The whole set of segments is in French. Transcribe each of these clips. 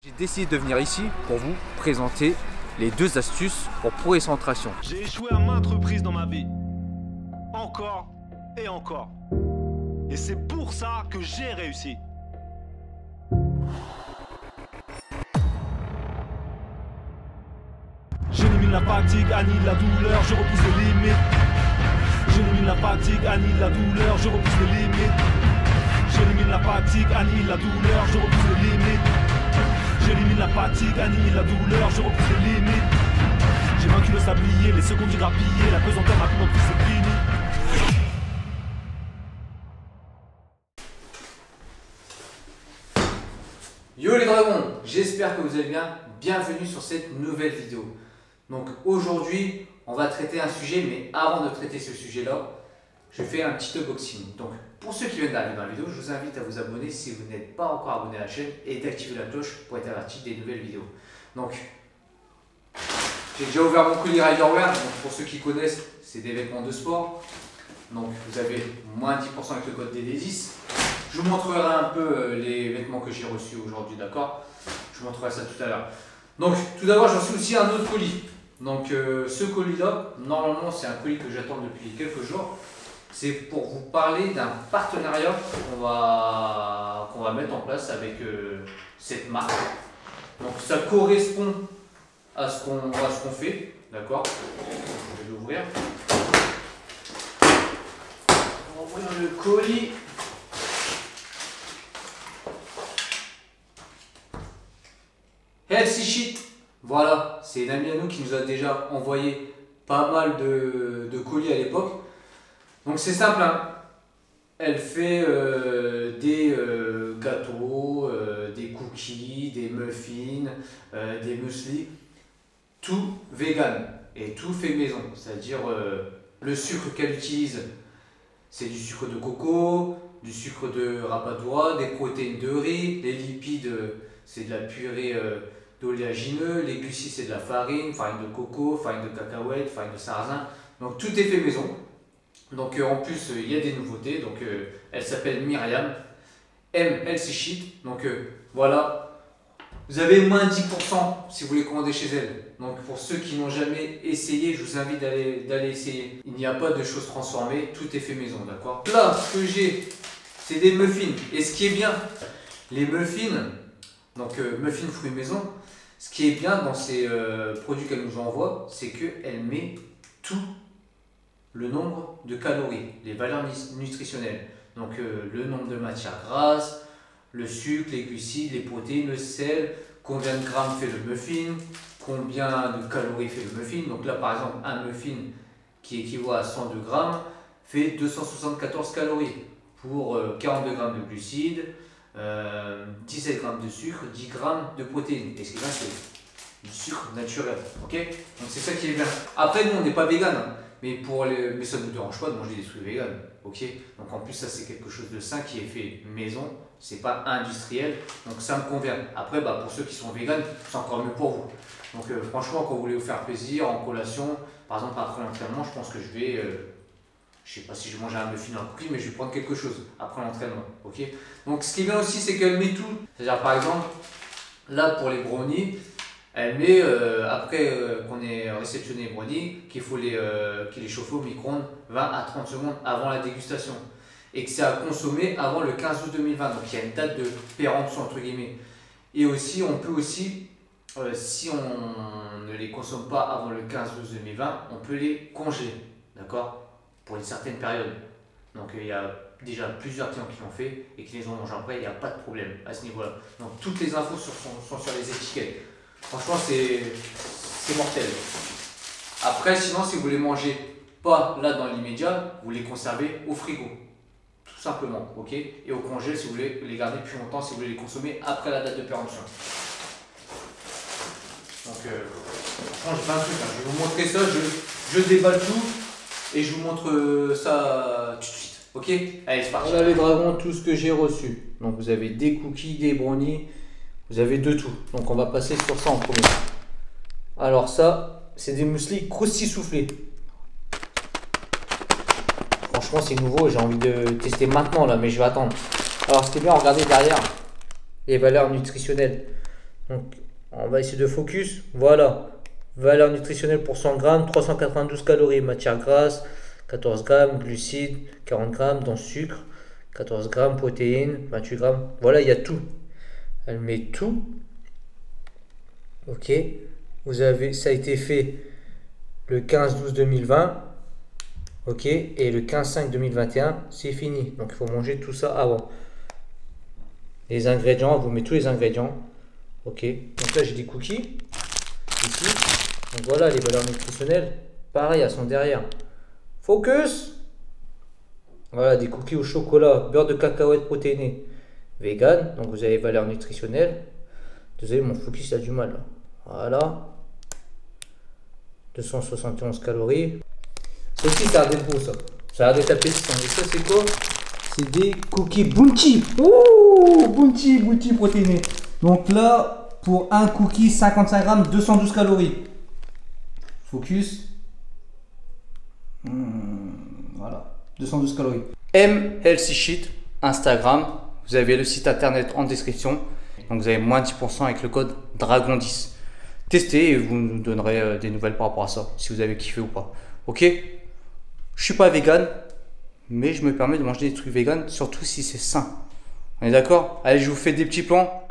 J'ai décidé de venir ici pour vous présenter les 2 astuces pour progresser en traction. J'ai échoué à maintes reprises dans ma vie. Encore et encore. Et c'est pour ça que j'ai réussi. J'élimine la fatigue, annihile la douleur, je repousse les limites. J'élimine la fatigue, annihile la douleur, je repousse les limites. J'élimine la fatigue, annihile la douleur, je repousse les limites. J'élimine la fatigue, annihile la douleur, je repousse les limites. J'ai vaincu le sablier, les secondes j'ai grappillé, la pesanteur m'a compris, c'est fini. Yo les dragons, j'espère que vous allez bien. Bienvenue sur cette nouvelle vidéo. Donc aujourd'hui, on va traiter un sujet, mais avant de traiter ce sujet-là, je fais un petit unboxing. Donc pour ceux qui viennent d'arriver dans la vidéo, je vous invite à vous abonner si vous n'êtes pas encore abonné à la chaîne et d'activer la cloche pour être averti des nouvelles vidéos. Donc j'ai déjà ouvert mon colis Riderwear. Donc pour ceux qui connaissent, c'est des vêtements de sport. Donc vous avez moins 10% avec le code DD10. Je vous montrerai un peu les vêtements que j'ai reçus aujourd'hui, d'accord? Je vous montrerai ça tout à l'heure. Donc tout d'abord, j'en suis aussi un autre colis. Donc ce colis-là, normalement c'est un colis que j'attends depuis quelques jours. C'est pour vous parler d'un partenariat qu'on va mettre en place avec cette marque. Donc ça correspond à ce qu'on fait, d'accord? Je vais l'ouvrir. On va ouvrir le colis. Healthy Shit, voilà, c'est une amie à nous qui nous a déjà envoyé pas mal de colis à l'époque. Donc c'est simple, hein. Elle fait des gâteaux, des cookies, des muffins, des muesli, tout vegan et tout fait maison. C'est-à-dire le sucre qu'elle utilise, c'est du sucre de coco, du sucre de rapadura, des protéines de riz, les lipides, c'est de la purée d'oléagineux, les glucides c'est de la farine, farine de coco, farine de cacahuète, farine de sarrasin. Donc tout est fait maison. Donc en plus il y a des nouveautés. Donc elle s'appelle Myriam, Healthy Shit. Donc voilà, vous avez moins 10% si vous voulez commander chez elle. Donc pour ceux qui n'ont jamais essayé, je vous invite d'aller essayer. Il n'y a pas de choses transformées, tout est fait maison, d'accord? Là, ce que j'ai, c'est des muffins. Et ce qui est bien, les muffins, donc muffins fruits maison, ce qui est bien dans ces produits qu'elle nous envoie, c'est qu'elle met tout le nombre de calories, les valeurs nutritionnelles. Donc le nombre de matières grasses, le sucre, les glucides, les protéines, le sel, combien de grammes fait le muffin, combien de calories fait le muffin. Donc là par exemple un muffin qui équivaut à 102 grammes fait 274 calories pour 42 grammes de glucides, 17 grammes de sucre, 10 grammes de protéines. Et ce qui est bien, c'est du sucre naturel. Ok? Donc c'est ça qui est bien. Après, nous, on n'est pas vegan, hein, mais ça ne nous dérange pas de manger des trucs vegan. Ok? Donc en plus, ça, c'est quelque chose de sain qui est fait maison. C'est pas industriel. Donc ça me convient. Après, bah, pour ceux qui sont vegan, c'est encore mieux pour vous. Donc franchement, quand vous voulez vous faire plaisir en collation, par exemple après l'entraînement, je pense que je vais. Je ne sais pas si je vais manger un muffin ou un cookie, mais je vais prendre quelque chose après l'entraînement. Ok? Donc ce qui est bien aussi, c'est qu'elle met tout. C'est-à-dire par exemple, là pour les brownies, elle met, après qu'on ait réceptionné les brownies, qu'il faut qu'il les chauffe au micro-ondes 20 à 30 secondes avant la dégustation. Et que c'est à consommer avant le 15 août 2020. Donc il y a une date de péremption entre guillemets. Et aussi, on peut aussi, si on ne les consomme pas avant le 15 août 2020, on peut les congeler. D'accord? Pour une certaine période. Donc il y a déjà plusieurs clients qui l'ont fait et qui les ont mangés après, il n'y a pas de problème à ce niveau-là. Donc toutes les infos sont sur les étiquettes. Franchement, c'est mortel. Après, sinon, si vous les mangez pas là dans l'immédiat, vous les conservez au frigo. Tout simplement, ok? Et au congèle si vous voulez les garder plus longtemps, si vous voulez les consommer après la date de péremption. Donc, franchement, j'ai plein de trucs. Hein. Je vais vous montrer ça, je déballe tout. Et je vous montre ça tout de suite, ok? Allez, c'est parti. Voilà les dragons, tout ce que j'ai reçu. Donc vous avez des cookies, des brownies, vous avez de tout. Donc on va passer sur ça en premier. Alors ça, c'est des muesli croustilles soufflés. Franchement c'est nouveau, j'ai envie de tester maintenant là, mais je vais attendre. Alors ce qui est bien, regardez derrière les valeurs nutritionnelles. Donc, on va essayer de focus. Voilà. Valeur nutritionnelle pour 100 grammes, 392 calories, matière grasse, 14 grammes, glucides, 40 grammes, dont sucre, 14 grammes, protéines, 28 grammes. Voilà, il y a tout. Elle met tout. Ok. Ça a été fait le 15-12-2020. Ok. Et le 15-5-2021, c'est fini. Donc, il faut manger tout ça avant. Les ingrédients, on vous met tous les ingrédients. Ok. Donc là, j'ai des cookies. Ici. Donc voilà, les valeurs nutritionnelles. Pareil, elles sont derrière. Focus. Voilà, des cookies au chocolat, beurre de cacahuète protéiné, vegan. Donc vous avez les valeurs nutritionnelles. Désolé, mon focus a du mal. Voilà. 271 calories. Ça aussi, ça a l'air d'être beau, ça. Ça a l'air d'être appétissant. Et ça, c'est quoi? C'est des cookies Bounty. Ouh, Bounty protéiné. Donc là, pour un cookie, 55 grammes, 212 calories. Focus. Voilà. 212 calories. M Healthy Sheet, Instagram. Vous avez le site internet en description. Donc vous avez moins 10% avec le code DRAGON10. Testez et vous nous donnerez des nouvelles par rapport à ça, si vous avez kiffé ou pas. Ok? Je suis pas vegan, mais je me permets de manger des trucs vegan, surtout si c'est sain. On est d'accord? Allez, je vous fais des petits plans.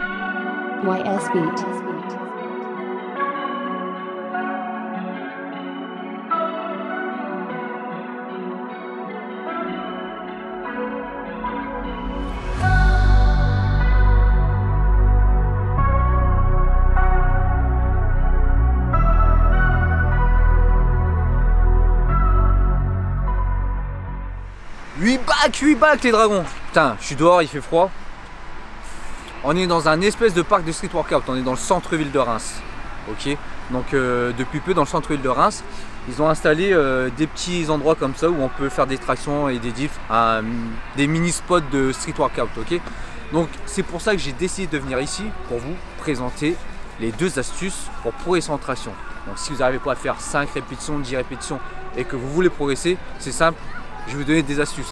YS Beat. We back les dragons. Putain, je suis dehors, il fait froid. On est dans un espèce de parc de street workout. On est dans le centre-ville de Reims. Ok. Donc depuis peu dans le centre-ville de Reims, ils ont installé des petits endroits comme ça où on peut faire des tractions et des dips, des mini spots de street workout. Ok. Donc c'est pour ça que j'ai décidé de venir ici pour vous présenter les deux astuces pour progresser en traction. Donc si vous n'arrivez pas à faire 5 répétitions, 10 répétitions et que vous voulez progresser, c'est simple. Je vais vous donner des astuces.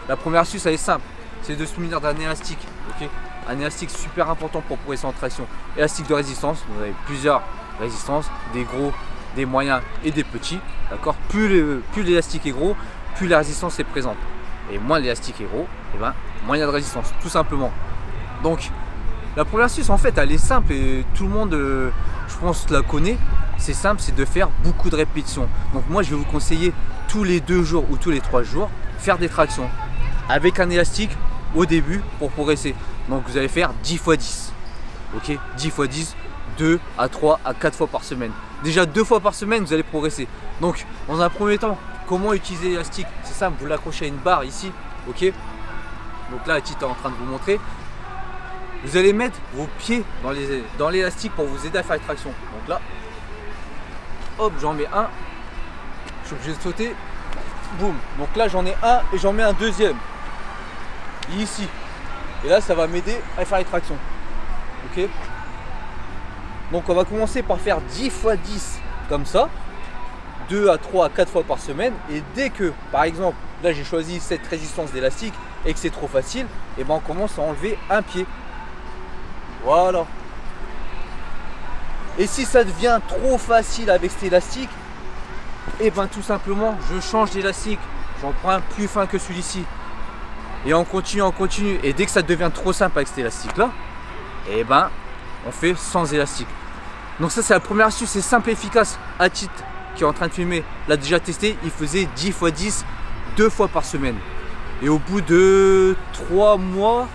La première astuce, elle est simple, c'est de se munir d'un élastique. Okay, un élastique super important pour progresser en traction. Élastique de résistance, vous avez plusieurs résistances, des gros, des moyens et des petits. D'accord. Plus l'élastique est gros, plus la résistance est présente. Et moins l'élastique est gros, et ben, moins il y a de résistance, tout simplement. Donc, la première astuce, en fait, elle est simple et tout le monde, je pense, la connaît. C'est simple, c'est de faire beaucoup de répétitions. Donc moi, je vais vous conseiller tous les 2 jours ou tous les 3 jours, faire des tractions avec un élastique au début pour progresser. Donc vous allez faire 10 x 10. Ok, 10 x 10, 2 à 3 à 4 fois par semaine. Déjà 2 fois par semaine, vous allez progresser. Donc dans un premier temps, comment utiliser l'élastique? C'est simple, vous l'accrochez à une barre ici. Ok, donc là, Tite est en train de vous montrer. Vous allez mettre vos pieds dans l'élastique pour vous aider à faire les tractions. Donc là, hop, j'en mets un. Je suis obligé de sauter. Boum. Donc là, j'en ai un et j'en mets un deuxième. Ici. Et là, ça va m'aider à faire les tractions. Ok. Donc on va commencer par faire 10 x 10 comme ça. 2 à 3 à 4 fois par semaine. Et dès que, par exemple, là j'ai choisi cette résistance d'élastique et que c'est trop facile, et ben on commence à enlever un pied. Voilà. Et si ça devient trop facile avec cet élastique, et ben tout simplement je change d'élastique. J'en prends un plus fin que celui-ci. Et on continue. Et dès que ça devient trop simple avec cet élastique là, et ben on fait sans élastique. Donc ça c'est la première astuce, c'est simple et efficace. Atit qui est en train de filmer l'a déjà testé, il faisait 10 x 10 2 fois par semaine. Et au bout de 3 mois,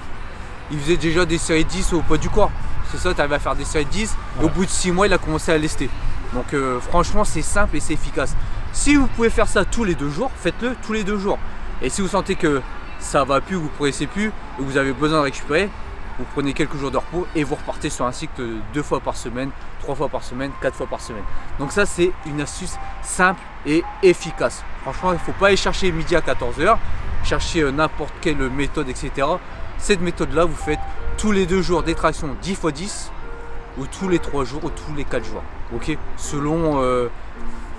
il faisait déjà des séries 10 au poids du corps. C'est ça, tu arrives à faire des séries 10. Ouais. Et au bout de 6 mois, il a commencé à lester. Donc franchement, c'est simple et c'est efficace. Si vous pouvez faire ça tous les 2 jours, faites-le tous les 2 jours. Et si vous sentez que ça va plus, vous ne progressez plus, et que vous avez besoin de récupérer, vous prenez quelques jours de repos et vous repartez sur un cycle de 2 fois par semaine, 3 fois par semaine, 4 fois par semaine. Donc ça, c'est une astuce simple et efficace. Franchement, il ne faut pas aller chercher midi à 14 h, chercher n'importe quelle méthode, etc. Cette méthode-là, vous faites tous les 2 jours des tractions 10 x 10 ou tous les 3 jours ou tous les 4 jours. Ok, selon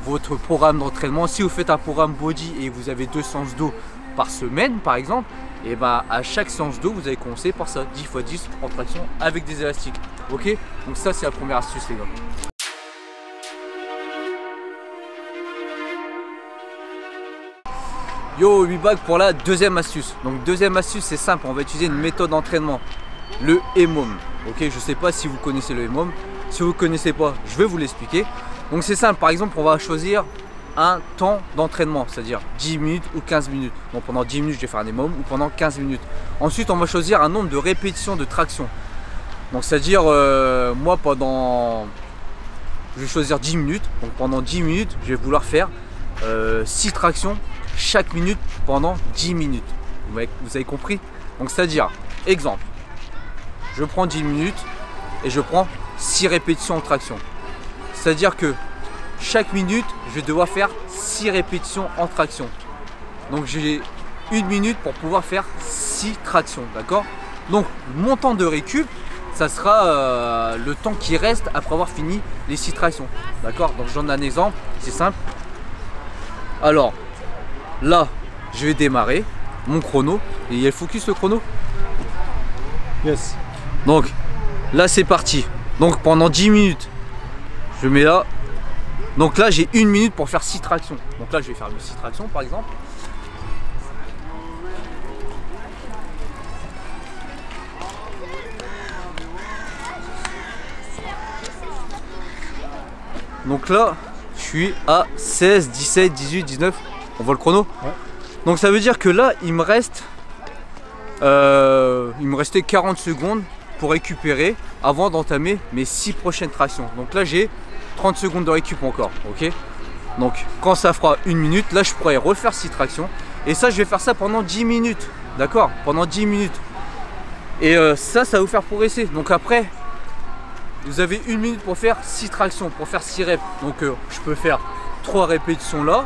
votre programme d'entraînement. Si vous faites un programme body et vous avez 2 séances d'eau par semaine par exemple, et ben à chaque séance d'eau vous allez commencer par ça, 10 x 10 en traction avec des élastiques. Ok, donc ça c'est la première astuce les gars. Yo, we back pour la deuxième astuce. Donc deuxième astuce, c'est simple, on va utiliser une méthode d'entraînement, le EMOM. Ok, je sais pas si vous connaissez le EMOM. Si vous ne connaissez pas, je vais vous l'expliquer. Donc c'est simple, par exemple, on va choisir un temps d'entraînement, c'est-à-dire 10 minutes ou 15 minutes. Donc pendant 10 minutes, je vais faire un EMOM ou pendant 15 minutes. Ensuite, on va choisir un nombre de répétitions de traction. Donc c'est-à-dire, moi je vais choisir 10 minutes. Donc pendant 10 minutes, je vais vouloir faire 6 tractions chaque minute pendant 10 minutes. Vous avez compris? Donc c'est-à-dire, exemple, je prends 10 minutes et je prends 6 répétitions en traction. C'est-à-dire que chaque minute, je vais devoir faire 6 répétitions en traction. Donc j'ai 1 minute pour pouvoir faire 6 tractions, d'accord? Donc mon temps de récup, ça sera le temps qui reste après avoir fini les 6 tractions, d'accord? Donc je donne un exemple, c'est simple. Alors, là, je vais démarrer mon chrono. Et il y a le focus le chrono? Yes. Donc, là c'est parti. Donc pendant 10 minutes, je mets là. Donc là j'ai 1 minute pour faire 6 tractions. Donc là je vais faire 6 tractions par exemple. Donc là, je suis à 16, 17, 18, 19. On voit le chrono? Ouais. Donc ça veut dire que là, il me restait 40 secondes pour récupérer avant d'entamer mes 6 prochaines tractions. Donc là, j'ai 30 secondes de récup encore. Ok. Donc quand ça fera 1 minute, là, je pourrais refaire 6 tractions. Et ça, je vais faire ça pendant 10 minutes. D'accord? Pendant 10 minutes. Et ça va vous faire progresser. Donc après, vous avez 1 minute pour faire 6 tractions, pour faire 6 reps. Donc je peux faire 3 répétitions là,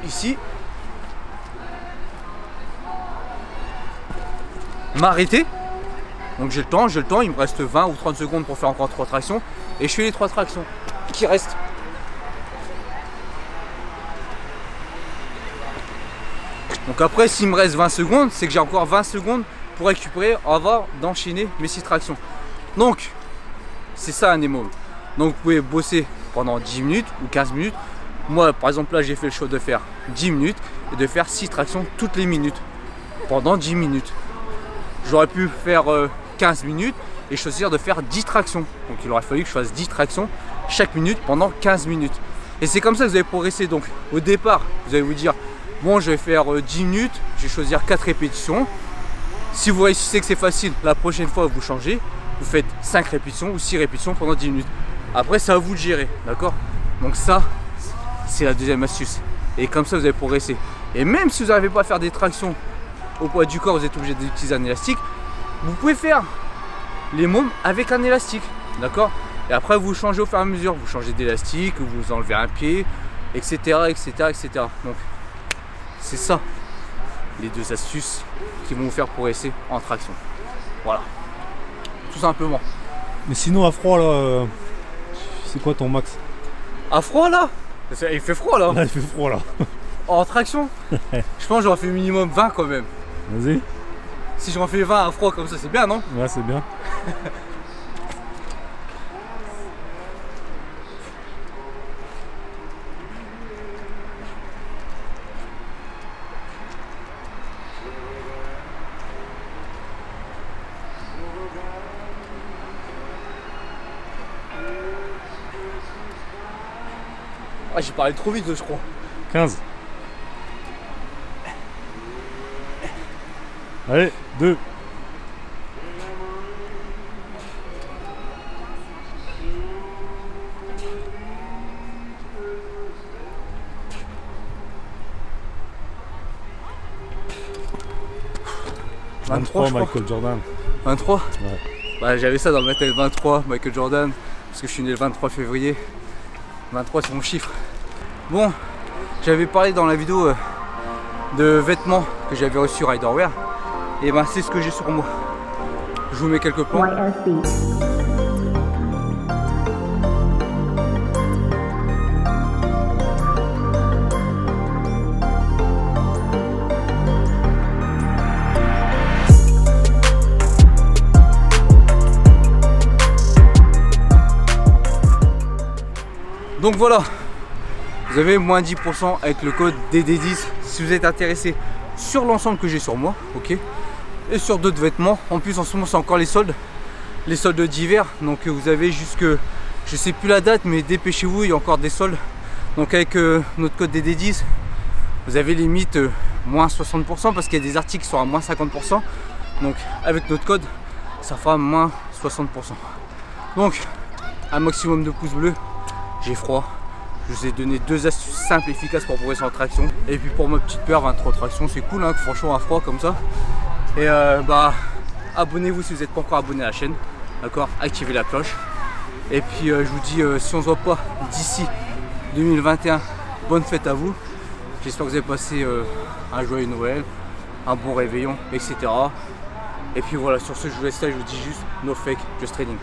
ici, m'arrêter. Donc j'ai le temps, il me reste 20 ou 30 secondes pour faire encore 3 tractions. Et je fais les 3 tractions qui restent. Donc après, s'il me reste 20 secondes, c'est que j'ai encore 20 secondes pour récupérer avant d'enchaîner mes 6 tractions. Donc, c'est ça un EMOM. Donc vous pouvez bosser pendant 10 minutes ou 15 minutes. Moi par exemple là j'ai fait le choix de faire 10 minutes et de faire 6 tractions toutes les minutes pendant 10 minutes. J'aurais pu faire 15 minutes et choisir de faire 10 tractions. Donc il aurait fallu que je fasse 10 tractions chaque minute pendant 15 minutes. Et c'est comme ça que vous allez progresser. Donc au départ vous allez vous dire bon je vais faire 10 minutes, je vais choisir 4 répétitions. Si vous réussissez que c'est facile, la prochaine fois vous changez. Vous faites 5 répétitions ou 6 répétitions pendant 10 minutes. Après, c'est à vous de gérer, d'accord? Donc ça, c'est la deuxième astuce. Et comme ça, vous allez progresser. Et même si vous n'arrivez pas à faire des tractions au poids du corps, vous êtes obligé d'utiliser un élastique. Vous pouvez faire les mômes avec un élastique, d'accord? Et après, vous changez au fur et à mesure. Vous changez d'élastique, vous enlevez un pied, etc., etc., etc. Donc, c'est ça, les 2 astuces qui vont vous faire progresser en traction. Voilà. Tout simplement. Mais sinon à froid là, c'est quoi ton max? À froid là? Il fait froid là. Là il fait froid là. En traction? Je pense que j'aurais fait minimum 20 quand même. Vas-y. Si j'en fais 20 à froid comme ça, c'est bien non? Ouais c'est bien. Ah, j'ai parlé trop vite je crois. 15. Allez, 2. « 23 Michael Jordan. 23 Ouais. Bah, j'avais ça dans ma tête, 23 Michael Jordan, parce que je suis né le 23 février. 23 c'est mon chiffre. Bon, j'avais parlé dans la vidéo de vêtements que j'avais reçu Riderwear. Et ben c'est ce que j'ai sur moi. Je vous mets quelques plans. YSB. Donc voilà, vous avez moins 10% avec le code DD10 si vous êtes intéressé sur l'ensemble que j'ai sur moi, ok. Et sur d'autres vêtements. En plus en ce moment c'est encore les soldes d'hiver. Donc vous avez jusque, je sais plus la date, mais dépêchez-vous, il y a encore des soldes. Donc avec notre code DD10, vous avez limite moins 60% parce qu'il y a des articles qui sont à moins 50%. Donc avec notre code, ça fera moins 60%. Donc un maximum de pouces bleus. J'ai froid. Je vous ai donné 2 astuces simples et efficaces pour progresser en traction. Et puis pour ma petite paire 23 traction, c'est cool, hein, franchement à froid comme ça. Et abonnez-vous si vous n'êtes pas encore abonné à la chaîne. D'accord, activez la cloche. Et puis je vous dis, si on se voit pas d'ici 2021, bonne fête à vous. J'espère que vous avez passé un joyeux Noël, un bon réveillon, etc. Et puis voilà, sur ce je vous laisse là, je vous dis juste no fake, just trading.